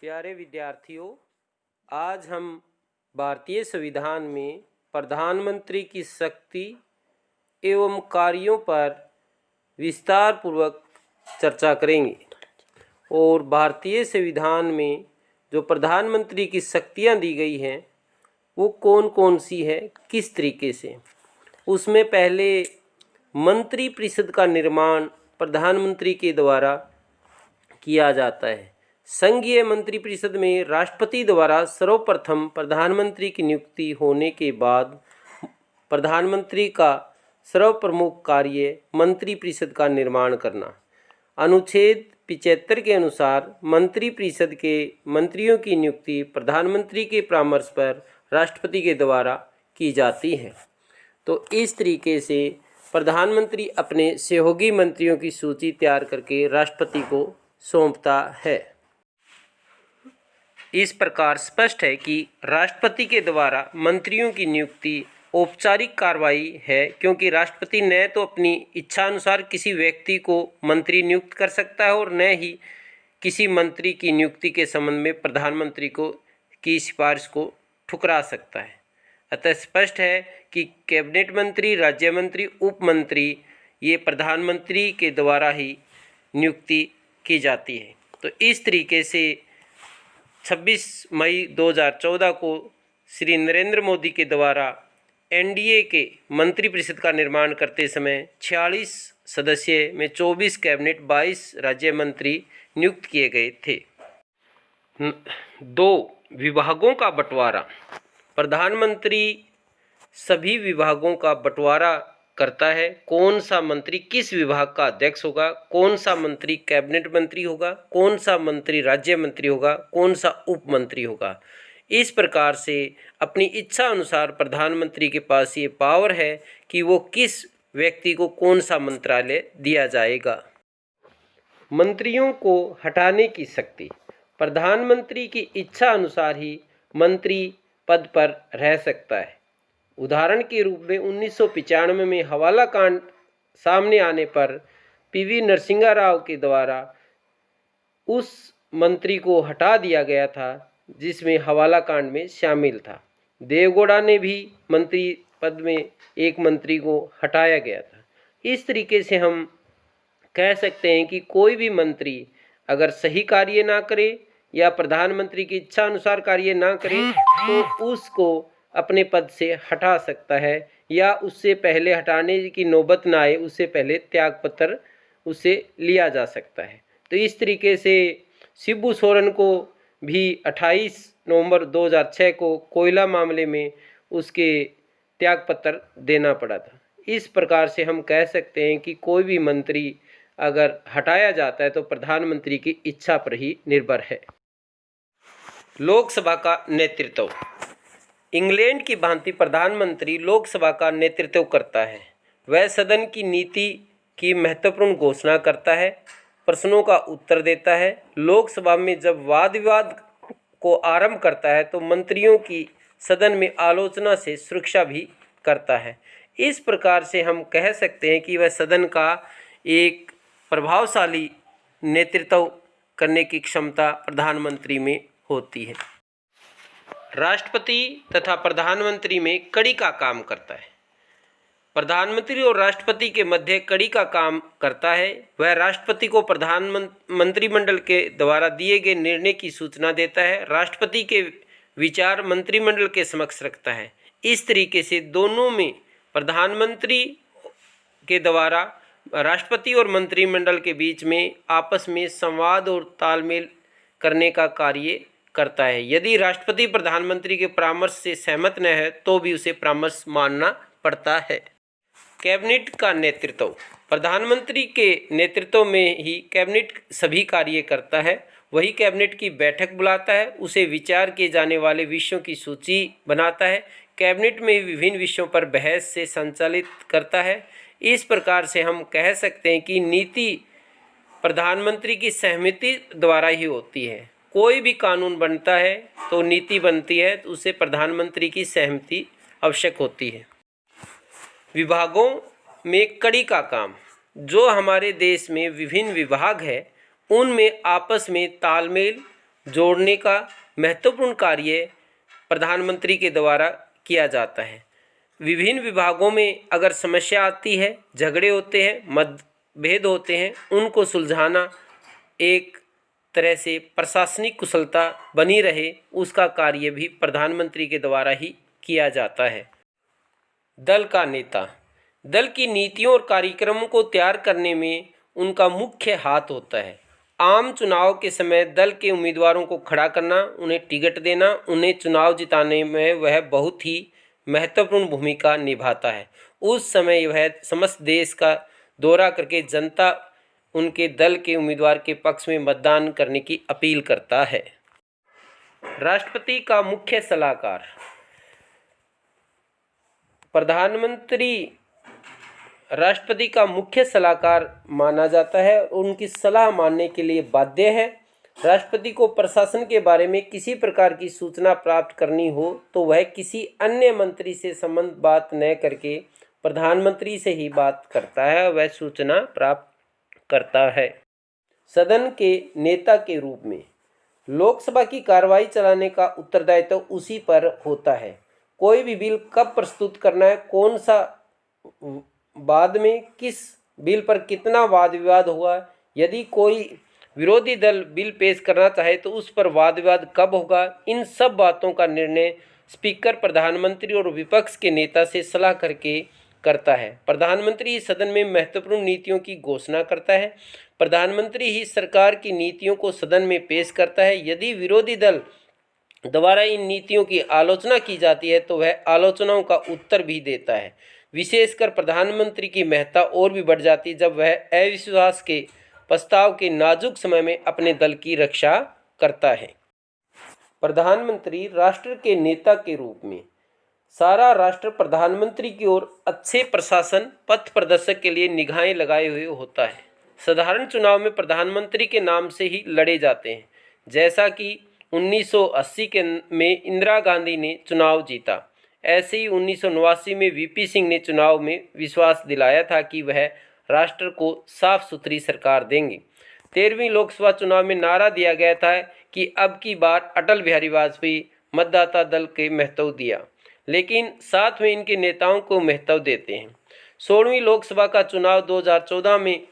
प्यारे विद्यार्थियों, आज हम भारतीय संविधान में प्रधानमंत्री की शक्ति एवं कार्यों पर विस्तार पूर्वक चर्चा करेंगे। और भारतीय संविधान में जो प्रधानमंत्री की शक्तियां दी गई हैं वो कौन कौन सी है, किस तरीके से। उसमें पहले मंत्रिपरिषद का निर्माण प्रधानमंत्री के द्वारा किया जाता है। संघीय मंत्रिपरिषद में राष्ट्रपति द्वारा सर्वप्रथम प्रधानमंत्री की नियुक्ति होने के बाद प्रधानमंत्री का सर्वप्रमुख कार्य मंत्रिपरिषद का निर्माण करना। अनुच्छेद 75 के अनुसार मंत्रिपरिषद के मंत्रियों की नियुक्ति प्रधानमंत्री के परामर्श पर राष्ट्रपति के द्वारा की जाती है। तो इस तरीके से प्रधानमंत्री अपने सहयोगी मंत्रियों की सूची तैयार करके राष्ट्रपति को सौंपता है। इस प्रकार स्पष्ट है कि राष्ट्रपति के द्वारा मंत्रियों की नियुक्ति औपचारिक कार्रवाई है, क्योंकि राष्ट्रपति न तो अपनी इच्छा अनुसार किसी व्यक्ति को मंत्री नियुक्त कर सकता है और न ही किसी मंत्री की नियुक्ति के संबंध में प्रधानमंत्री की सिफारिश को ठुकरा सकता है। अतः स्पष्ट है कि कैबिनेट मंत्री, राज्य मंत्री, उप मंत्री ये प्रधानमंत्री के द्वारा ही नियुक्ति की जाती है। तो इस तरीके से 26 मई 2014 को श्री नरेंद्र मोदी के द्वारा एनडीए के मंत्रिपरिषद का निर्माण करते समय 46 सदस्य में 24 कैबिनेट, 22 राज्य मंत्री नियुक्त किए गए थे। 2 विभागों का बंटवारा। प्रधानमंत्री सभी विभागों का बंटवारा करता है। कौन सा मंत्री किस विभाग का अध्यक्ष होगा, कौन सा मंत्री कैबिनेट मंत्री होगा, कौन सा मंत्री राज्य मंत्री होगा, कौन सा उप मंत्री होगा। इस प्रकार से अपनी इच्छा अनुसार प्रधानमंत्री के पास ये पावर है कि वो किस व्यक्ति को कौन सा मंत्रालय दिया जाएगा। मंत्रियों को हटाने की शक्ति। प्रधानमंत्री की इच्छा अनुसार ही मंत्री पद पर रह सकता है। उदाहरण के रूप में 1995 में हवाला कांड सामने आने पर पीवी नरसिंहा राव के द्वारा उस मंत्री को हटा दिया गया था जिसमें हवाला कांड में शामिल था। देवगौड़ा ने भी मंत्री पद में एक मंत्री को हटाया गया था। इस तरीके से हम कह सकते हैं कि कोई भी मंत्री अगर सही कार्य ना करे या प्रधानमंत्री की इच्छा अनुसार कार्य ना करे तो उसको अपने पद से हटा सकता है, या उससे पहले हटाने की नौबत ना आए उससे पहले त्यागपत्र उसे लिया जा सकता है। तो इस तरीके से शिबू सोरेन को भी 28 नवंबर 2006 को कोयला मामले में उसके त्यागपत्र देना पड़ा था। इस प्रकार से हम कह सकते हैं कि कोई भी मंत्री अगर हटाया जाता है तो प्रधानमंत्री की इच्छा पर ही निर्भर है। लोकसभा का नेतृत्व। इंग्लैंड की भांति प्रधानमंत्री लोकसभा का नेतृत्व करता है। वह सदन की नीति की महत्वपूर्ण घोषणा करता है, प्रश्नों का उत्तर देता है। लोकसभा में जब वाद विवाद को आरंभ करता है तो मंत्रियों की सदन में आलोचना से सुरक्षा भी करता है। इस प्रकार से हम कह सकते हैं कि वह सदन का एक प्रभावशाली नेतृत्व करने की क्षमता प्रधानमंत्री में होती है। राष्ट्रपति तथा प्रधानमंत्री में कड़ी का काम करता है। प्रधानमंत्री और राष्ट्रपति के मध्य कड़ी का काम करता है। वह राष्ट्रपति को मंत्रिमंडल के द्वारा दिए गए निर्णय की सूचना देता है, राष्ट्रपति के विचार मंत्रिमंडल के समक्ष रखता है। इस तरीके से दोनों में प्रधानमंत्री के द्वारा राष्ट्रपति और मंत्रिमंडल के बीच में आपस में संवाद और तालमेल करने का कार्य करता है। यदि राष्ट्रपति प्रधानमंत्री के परामर्श से सहमत न है तो भी उसे परामर्श मानना पड़ता है। कैबिनेट का नेतृत्व। प्रधानमंत्री के नेतृत्व में ही कैबिनेट सभी कार्य करता है। वही कैबिनेट की बैठक बुलाता है, उसे विचार किए जाने वाले विषयों की सूची बनाता है, कैबिनेट में विभिन्न विषयों पर बहस से संचालित करता है। इस प्रकार से हम कह सकते हैं कि नीति प्रधानमंत्री की सहमति द्वारा ही होती है। कोई भी कानून बनता है तो नीति बनती है तो उसे प्रधानमंत्री की सहमति आवश्यक होती है। विभागों में कड़ी का काम। जो हमारे देश में विभिन्न विभाग है उनमें आपस में तालमेल, जोड़ने का महत्वपूर्ण कार्य प्रधानमंत्री के द्वारा किया जाता है। विभिन्न विभागों में अगर समस्या आती है, झगड़े होते हैं, मतभेद होते हैं, उनको सुलझाना एक तरह से प्रशासनिक कुशलता बनी रहे, उसका कार्य भी प्रधानमंत्री के द्वारा ही किया जाता है। दल का नेता दल की नीतियों और कार्यक्रमों को तैयार करने में उनका मुख्य हाथ होता है। आम चुनाव के समय दल के उम्मीदवारों को खड़ा करना, उन्हें टिकट देना, उन्हें चुनाव जिताने में वह बहुत ही महत्वपूर्ण भूमिका निभाता है। उस समय वह समस्त देश का दौरा करके जनता उनके दल के उम्मीदवार के पक्ष में मतदान करने की अपील करता है। राष्ट्रपति का मुख्य सलाहकार प्रधानमंत्री राष्ट्रपति का मुख्य सलाहकार माना जाता है, उनकी सलाह मानने के लिए बाध्य है। राष्ट्रपति को प्रशासन के बारे में किसी प्रकार की सूचना प्राप्त करनी हो तो वह किसी अन्य मंत्री से संबंध बात न करके प्रधानमंत्री से ही बात करता है, वह सूचना प्राप्त करता है। सदन के नेता के रूप में लोकसभा की कार्रवाई चलाने का उत्तरदायित्व उसी पर होता है। कोई भी बिल कब प्रस्तुत करना है, कौन सा बाद में, किस बिल पर कितना वाद विवाद हुआ, यदि कोई विरोधी दल बिल पेश करना चाहे तो उस पर वाद विवाद कब होगा, इन सब बातों का निर्णय स्पीकर प्रधानमंत्री और विपक्ष के नेता से सलाह करके करता है। प्रधानमंत्री सदन में महत्वपूर्ण नीतियों की घोषणा करता है। प्रधानमंत्री ही सरकार की नीतियों को सदन में पेश करता है। यदि विरोधी दल द्वारा इन नीतियों की आलोचना की जाती है तो वह आलोचनाओं का उत्तर भी देता है। विशेषकर प्रधानमंत्री की महत्ता और भी बढ़ जाती है जब वह अविश्वास के प्रस्ताव के नाजुक समय में अपने दल की रक्षा करता है। प्रधानमंत्री राष्ट्र के नेता के रूप में सारा राष्ट्र प्रधानमंत्री की ओर अच्छे प्रशासन पथ प्रदर्शक के लिए निगाहें लगाए हुए होता है। साधारण चुनाव में प्रधानमंत्री के नाम से ही लड़े जाते हैं, जैसा कि 1980 में इंदिरा गांधी ने चुनाव जीता। ऐसे ही 1989 में वीपी सिंह ने चुनाव में विश्वास दिलाया था कि वह राष्ट्र को साफ सुथरी सरकार देंगे। 13वीं लोकसभा चुनाव में नारा दिया गया था कि अब की बार अटल बिहारी वाजपेयी मतदाता दल के महत्व दिया, लेकिन साथ में इनके नेताओं को महत्व देते हैं। 16वीं लोकसभा का चुनाव 2014 में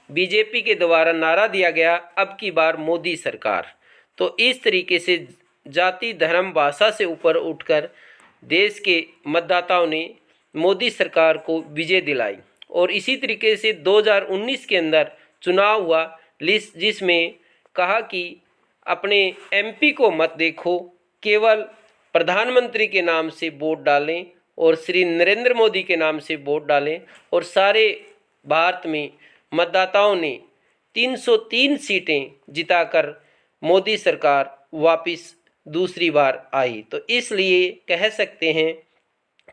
बीजेपी के द्वारा नारा दिया गया, अब की बार मोदी सरकार। तो इस तरीके से जाति, धर्म, भाषा से ऊपर उठकर देश के मतदाताओं ने मोदी सरकार को विजय दिलाई। और इसी तरीके से 2019 के अंदर चुनाव हुआ, जिसमें कहा कि अपने एमपी को मत देखो, केवल प्रधानमंत्री के नाम से वोट डालें और श्री नरेंद्र मोदी के नाम से वोट डालें। और सारे भारत में मतदाताओं ने 303 सीटें जिताकर मोदी सरकार वापस दूसरी बार आई। तो इसलिए कह सकते हैं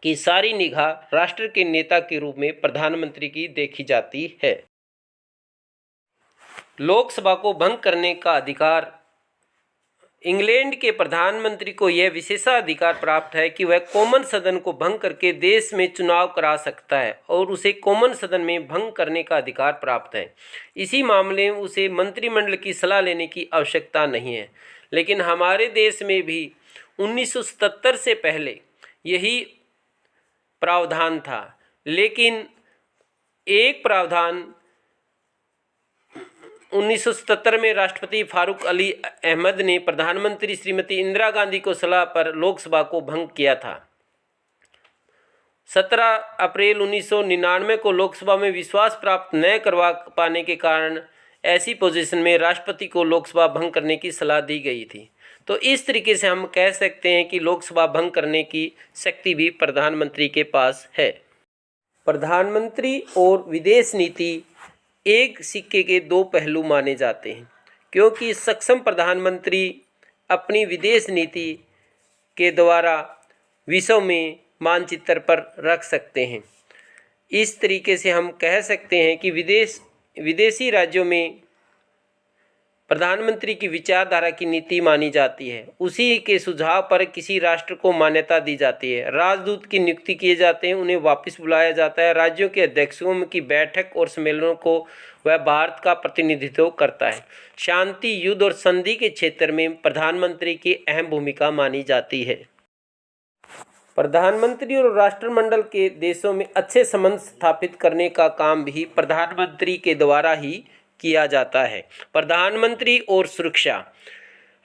कि सारी निगाह राष्ट्र के नेता के रूप में प्रधानमंत्री की देखी जाती है। लोकसभा को भंग करने का अधिकार इंग्लैंड के प्रधानमंत्री को यह विशेषाधिकार प्राप्त है कि वह कॉमन सदन को भंग करके देश में चुनाव करा सकता है और उसे कॉमन सदन में भंग करने का अधिकार प्राप्त है। इसी मामले में उसे मंत्रिमंडल की सलाह लेने की आवश्यकता नहीं है। लेकिन हमारे देश में भी 1977 से पहले यही प्रावधान था, लेकिन एक प्रावधान 1977 में राष्ट्रपति फारूक अली अहमद ने प्रधानमंत्री श्रीमती इंदिरा गांधी को सलाह पर लोकसभा को भंग किया था। 17 अप्रैल 1999 को लोकसभा में विश्वास प्राप्त न करवा पाने के कारण ऐसी पोजीशन में राष्ट्रपति को लोकसभा भंग करने की सलाह दी गई थी। तो इस तरीके से हम कह सकते हैं कि लोकसभा भंग करने की शक्ति भी प्रधानमंत्री के पास है। प्रधानमंत्री और विदेश नीति एक सिक्के के दो पहलू माने जाते हैं, क्योंकि सक्षम प्रधानमंत्री अपनी विदेश नीति के द्वारा विश्व में मानचित्र पर रख सकते हैं। इस तरीके से हम कह सकते हैं कि विदेशी राज्यों में प्रधानमंत्री की विचारधारा की नीति मानी जाती है, उसी के सुझाव पर किसी राष्ट्र को मान्यता दी जाती है। राजदूत की नियुक्ति किए जाते हैं, उन्हें वापस बुलाया जाता है। राज्यों के अध्यक्षों की बैठक और सम्मेलनों को वह भारत का प्रतिनिधित्व करता है। शांति, युद्ध और संधि के क्षेत्र में प्रधानमंत्री की अहम भूमिका मानी जाती है। प्रधानमंत्री और राष्ट्रमंडल के देशों में अच्छे संबंध स्थापित करने का काम भी प्रधानमंत्री के द्वारा ही किया जाता है। प्रधानमंत्री और सुरक्षा,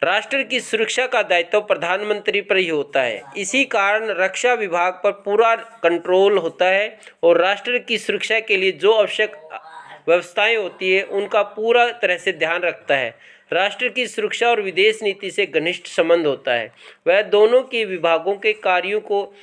राष्ट्र की सुरक्षा का दायित्व प्रधानमंत्री पर ही होता है। इसी कारण रक्षा विभाग पर पूरा कंट्रोल होता है और राष्ट्र की सुरक्षा के लिए जो आवश्यक व्यवस्थाएं होती है उनका पूरा तरह से ध्यान रखता है। राष्ट्र की सुरक्षा और विदेश नीति से घनिष्ठ संबंध होता है। वह दोनों के विभागों के कार्यों को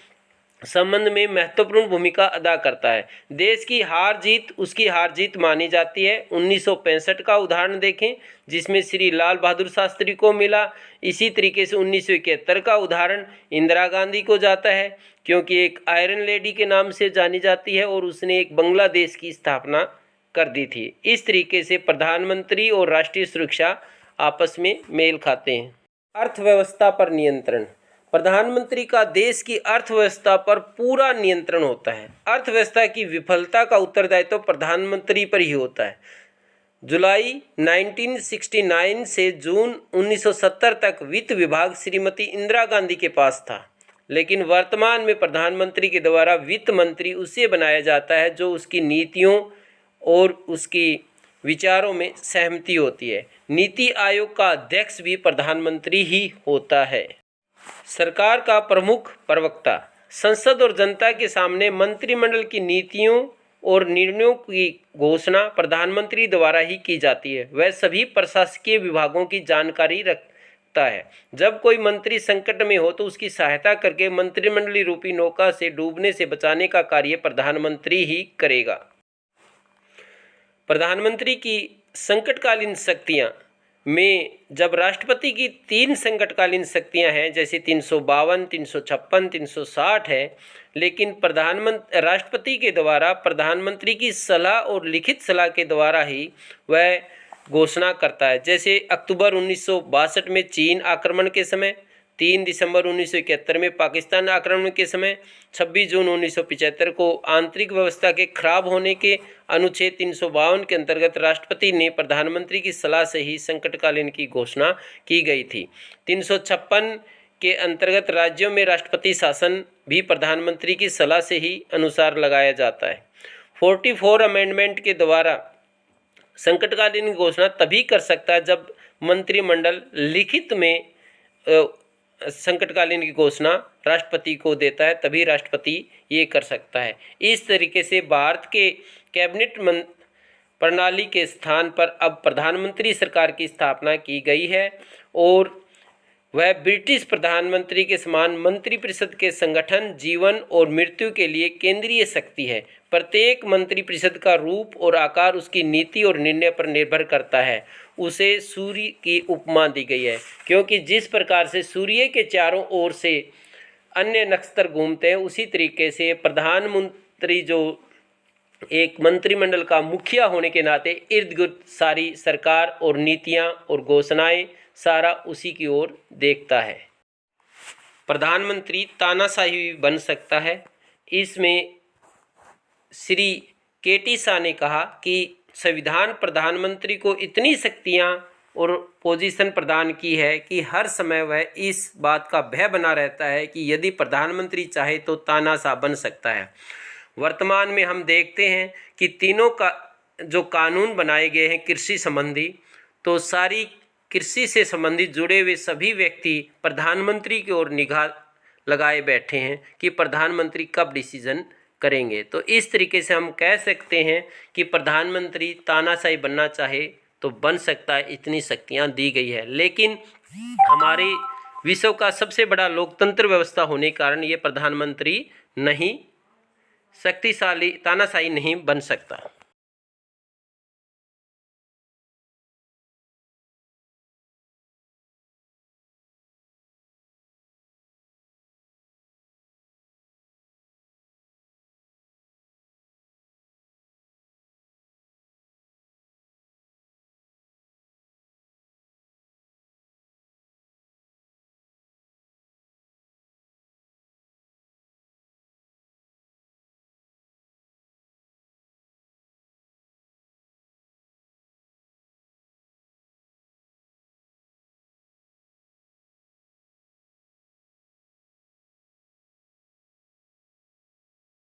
संबंध में महत्वपूर्ण भूमिका अदा करता है। देश की हार जीत उसकी हार जीत मानी जाती है। 1965 का उदाहरण देखें जिसमें श्री लाल बहादुर शास्त्री को मिला। इसी तरीके से 1971 का उदाहरण इंदिरा गांधी को जाता है, क्योंकि एक आयरन लेडी के नाम से जानी जाती है और उसने एक बांग्लादेश की स्थापना कर दी थी। इस तरीके से प्रधानमंत्री और राष्ट्रीय सुरक्षा आपस में मेल खाते हैं। अर्थव्यवस्था पर नियंत्रण, प्रधानमंत्री का देश की अर्थव्यवस्था पर पूरा नियंत्रण होता है। अर्थव्यवस्था की विफलता का उत्तरदायित्व प्रधानमंत्री पर ही होता है। जुलाई 1969 से जून 1970 तक वित्त विभाग श्रीमती इंदिरा गांधी के पास था, लेकिन वर्तमान में प्रधानमंत्री के द्वारा वित्त मंत्री उसे बनाया जाता है जो उसकी नीतियों और उसकी विचारों में सहमति होती है। नीति आयोग का अध्यक्ष भी प्रधानमंत्री ही होता है। सरकार का प्रमुख प्रवक्ता, संसद और जनता के सामने मंत्रिमंडल की नीतियों और निर्णयों की घोषणा प्रधानमंत्री द्वारा ही की जाती है। वह सभी प्रशासकीय विभागों की जानकारी रखता है। जब कोई मंत्री संकट में हो तो उसकी सहायता करके मंत्रिमंडलीय रूपी नौका से डूबने से बचाने का कार्य प्रधानमंत्री ही करेगा। प्रधानमंत्री की संकटकालीन शक्तियां में जब राष्ट्रपति की 3 संकटकालीन शक्तियां हैं, जैसे 352, 356, 360 है, लेकिन राष्ट्रपति के द्वारा प्रधानमंत्री की सलाह और लिखित सलाह के द्वारा ही वह घोषणा करता है। जैसे अक्टूबर 1962 में चीन आक्रमण के समय, 3 दिसंबर 1971 में पाकिस्तान आक्रमण के समय, 26 जून 1975 को आंतरिक व्यवस्था के खराब होने के अनुच्छेद 352 के अंतर्गत राष्ट्रपति ने प्रधानमंत्री की सलाह से ही संकटकालीन की घोषणा की गई थी। 356 के अंतर्गत राज्यों में राष्ट्रपति शासन भी प्रधानमंत्री की सलाह से ही अनुसार लगाया जाता है। 44 अमेंडमेंट के द्वारा संकटकालीन घोषणा तभी कर सकता है जब मंत्रिमंडल लिखित में संकटकालीन की घोषणा राष्ट्रपति को देता है, तभी राष्ट्रपति ये कर सकता है। इस तरीके से भारत के कैबिनेट प्रणाली के स्थान पर अब प्रधानमंत्री सरकार की स्थापना की गई है और वह ब्रिटिश प्रधानमंत्री के समान मंत्रिपरिषद के संगठन, जीवन और मृत्यु के लिए केंद्रीय शक्ति है। प्रत्येक मंत्रिपरिषद का रूप और आकार उसकी नीति और निर्णय पर निर्भर करता है। उसे सूर्य की उपमा दी गई है, क्योंकि जिस प्रकार से सूर्य के चारों ओर से अन्य नक्षत्र घूमते हैं, उसी तरीके से प्रधानमंत्री जो एक मंत्रिमंडल का मुखिया होने के नाते इर्द गिर्द सारी सरकार और नीतियां और घोषणाएं सारा उसी की ओर देखता है। प्रधानमंत्री तानाशाही भी बन सकता है। इसमें श्री केटी शाह ने कहा कि संविधान प्रधानमंत्री को इतनी शक्तियां और पोजीशन प्रदान की है कि हर समय वह इस बात का भय बना रहता है कि यदि प्रधानमंत्री चाहे तो तानाशाह बन सकता है। वर्तमान में हम देखते हैं कि तीनों का जो कानून बनाए गए हैं कृषि संबंधी, तो सारी कृषि से संबंधित जुड़े हुए सभी व्यक्ति प्रधानमंत्री की ओर निगाह लगाए बैठे हैं कि प्रधानमंत्री कब डिसीजन करेंगे। तो इस तरीके से हम कह सकते हैं कि प्रधानमंत्री तानाशाही बनना चाहे तो बन सकता है, इतनी शक्तियां दी गई है। लेकिन हमारे विश्व का सबसे बड़ा लोकतंत्र व्यवस्था होने के कारण ये प्रधानमंत्री नहीं शक्तिशाली तानाशाही नहीं बन सकता।